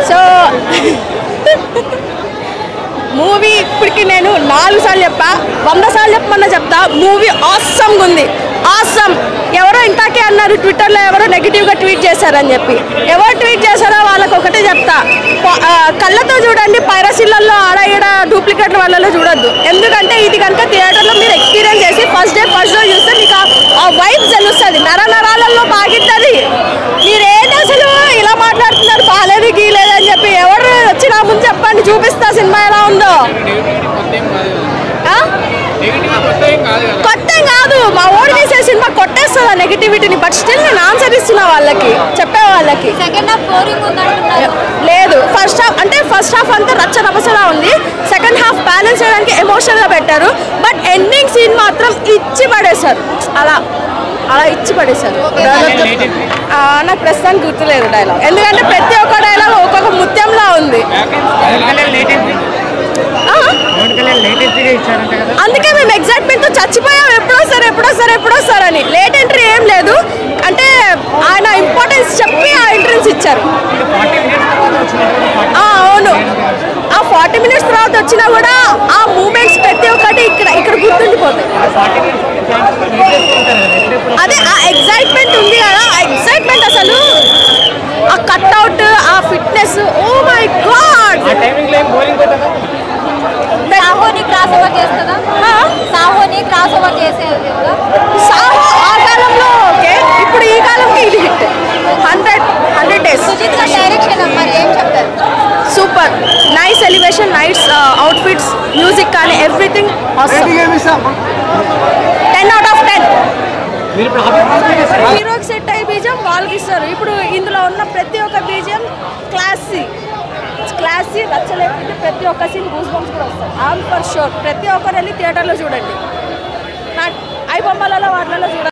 So movie ఇప్పటికి నేను 4 సార్లు చెప్పా, 100 సార్లు చెప్పమన్నా చెప్తా. మూవీ ఆసమ్గా ఉంది, ఆసమ్. ఎవరో ఇంతాకే అన్నారు ట్విట్టర్లో, ఎవరో నెగిటివ్గా ట్వీట్ చేశారని చెప్పి. ఎవరు ట్వీట్ చేశారో వాళ్ళకి ఒకటే చెప్తా, కళ్ళతో చూడండి, పైరసీలలో ఆడ ఈడ డూప్లికేట్ల వాళ్ళలో చూడొద్దు. ఎందుకంటే ఇది కనుక థియేటర్లో మీరు ఎక్స్పీరియన్స్ చేసి ఫస్ట్ డే చూస్తే మీకు ఆ వైబ్ తెలుస్తుంది, నరాలలో బాగుంటుంది. మీరు ఏంటి అసలు ఇలా మాట్లాడుతున్నారు, బాగాలేదు గీలేదు అని చెప్పి ఎవరు వచ్చి నా ముందు చెప్పండి, చూపిస్తా సినిమా ఎలా ఉందో. కొత్త కాదు, మా ఓడి వేసే సినిమా కొట్టేస్తుంది నెగిటివిటీని. బట్ స్టిల్ నేను ఆన్సర్ ఇస్తున్నా వాళ్ళకి, చెప్పే వాళ్ళకి. లేదు, ఫస్ట్ హాఫ్ అంతా రచ్చ రభసలా ఉంది. సెకండ్ హాఫ్ బ్యాలెన్స్ చేయడానికి ఎమోషనల్గా పెట్టారు. బట్ ఎండింగ్ సీన్ మాత్రం ఇచ్చి పడేశారు, అలా ఇచ్చి పడేశారు. నాకు ప్రస్తుతానికి గుర్తులేదు డైలాగ్, ఎందుకంటే ప్రతి ఒక్క డైలాగ్ ఒక్కొక్క ముత్యంలా ఉంది. అందుకే మేము ఎగ్జైట్మెంట్తో చచ్చిపోయాం, ఎప్పుడొస్తారని. లేట్ ఎంట్రీ ఏం లేదు, అంటే ఆయన ఇంపార్టెన్స్ చెప్పి ఆ ఎంట్రన్స్ ఇచ్చారు. అవును, ఆ 40 minutes తర్వాత వచ్చినా కూడా ఆ మూమెంట్స్ ప్రతి ఒక్కటి ఇక్కడ గుర్తుండిపోతాయి. అదే ఆ ఎగ్జైట్మెంట్ ఉంది కదా, ఆ ఎగ్జైట్మెంట్ అసలు, ఆ కట్అవుట్, ఆ fitness, oh my god. Saaho ఆ కాలంలో ఓకే, ఇప్పుడు ఈ కాలంకి ఇది hit. 100 days. Super, nice elevation, nice outfits, music కానీ ఎవ్రీథింగ్ ఆసమ్. 10 out of 10. హీరోకి సెట్ అయ్యే బీజం వాళ్ళకి ఇస్తారు. ఇప్పుడు ఇందులో ఉన్న ప్రతి ఒక్క బీజం క్లాసీ రచ్చలేకపోతే ప్రతి ఒక్క సీన్ గూస్ బంప్స్ కూడా వస్తారు. ఐఎమ్ ఫర్ షూర్ ప్రతి ఒక్కరు వెళ్ళి థియేటర్లో చూడండి, నాకు ఐ బొమ్మలలో వాటిలలో చూడండి.